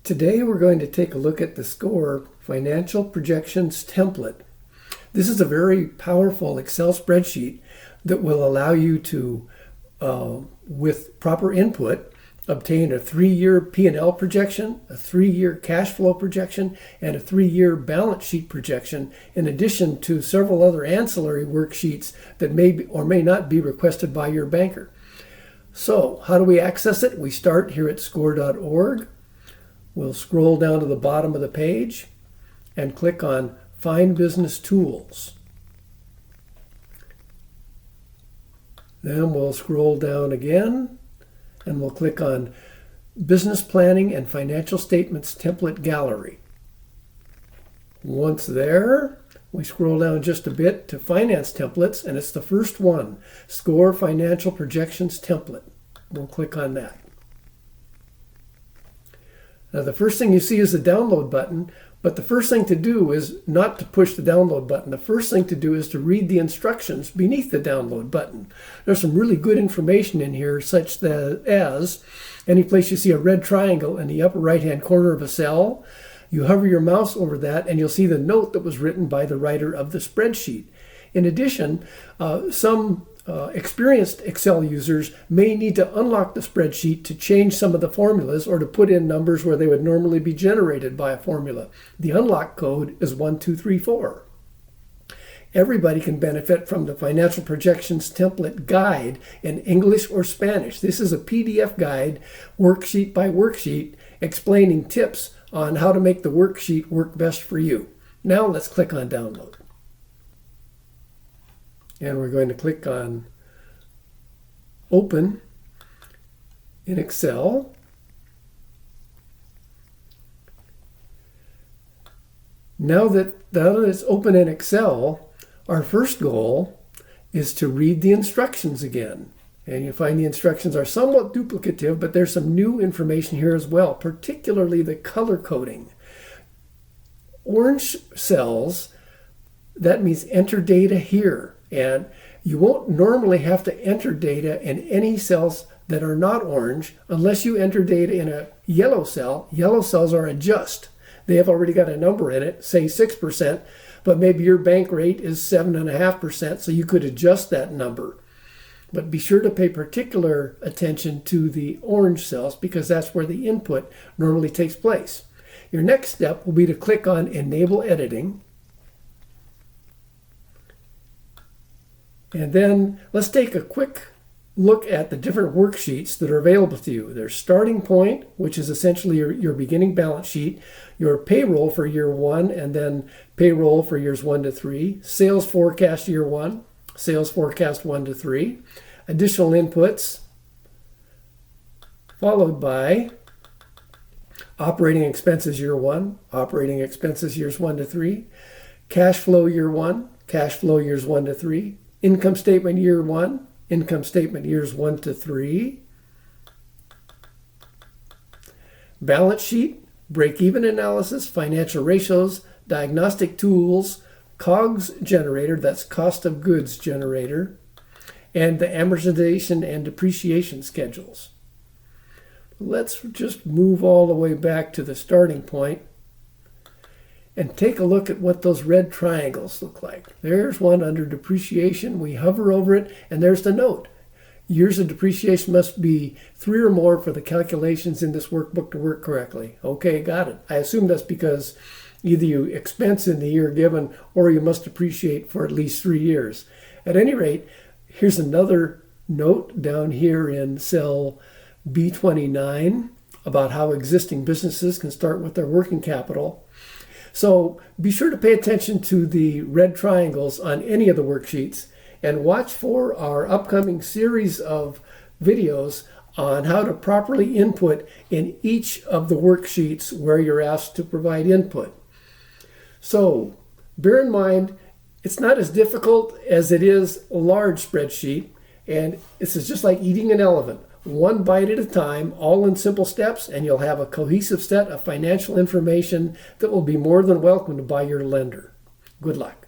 Today we're going to take a look at the SCORE Financial Projections template. This is a very powerful Excel spreadsheet that will allow you to, with proper input, obtain a 3-year P&L projection, a 3-year cash flow projection, and a 3-year balance sheet projection, in addition to several other ancillary worksheets that may or may not be requested by your banker. So, how do we access it? We start here at score.org. We'll scroll down to the bottom of the page and click on Find Business Tools. Then we'll scroll down again and we'll click on Business Planning and Financial Statements Template Gallery. Once there, we scroll down just a bit to Finance Templates, and it's the first one, SCORE Financial Projections Template. We'll click on that. Now the first thing you see is the download button, but the first thing to do is not to push the download button. The first thing to do is to read the instructions beneath the download button. There's some really good information in here, such that as any place you see a red triangle in the upper right-hand corner of a cell, you hover your mouse over that and you'll see the note that was written by the writer of the spreadsheet. In addition, some experienced Excel users may need to unlock the spreadsheet to change some of the formulas or to put in numbers where they would normally be generated by a formula. The unlock code is 1234. Everybody can benefit from the Financial Projections Template Guide in English or Spanish. This is a PDF guide, worksheet by worksheet, explaining tips on how to make the worksheet work best for you. Now let's click on Download. And we're going to click on Open in Excel. Now that it's open in Excel, our first goal is to read the instructions again. And you find the instructions are somewhat duplicative, but there's some new information here as well, particularly the color coding. Orange cells, that means enter data here. And you won't normally have to enter data in any cells that are not orange unless you enter data in a yellow cell. Yellow cells are adjust. They have already got a number in it, say 6%, but maybe your bank rate is 7.5%, so you could adjust that number. But be sure to pay particular attention to the orange cells because that's where the input normally takes place. Your next step will be to click on Enable Editing. And then let's take a quick look at the different worksheets that are available to you. There's Starting Point, which is essentially your beginning balance sheet, your payroll for year 1, and then payroll for years 1 to 3, sales forecast year 1, sales forecast 1 to 3, additional inputs, followed by operating expenses year 1, operating expenses years 1 to 3, cash flow year 1, cash flow years 1 to 3, income statement year 1, income statement years 1 to 3, balance sheet, break-even analysis, financial ratios, diagnostic tools, COGS generator, that's cost of goods generator, and the amortization and depreciation schedules. Let's just move all the way back to the starting point and take a look at what those red triangles look like. There's one under depreciation. We hover over it, and there's the note. Years of depreciation must be 3 or more for the calculations in this workbook to work correctly. Okay, got it. I assume that's because either you expense in the year given or you must depreciate for at least 3 years. At any rate, here's another note down here in cell B29 about how existing businesses can start with their working capital. So be sure to pay attention to the red triangles on any of the worksheets and watch for our upcoming series of videos on how to properly input in each of the worksheets where you're asked to provide input. So bear in mind, it's not as difficult as it is a large spreadsheet, and this is just like eating an elephant. One bite at a time, all in simple steps, and you'll have a cohesive set of financial information that will be more than welcomed by your lender. Good luck.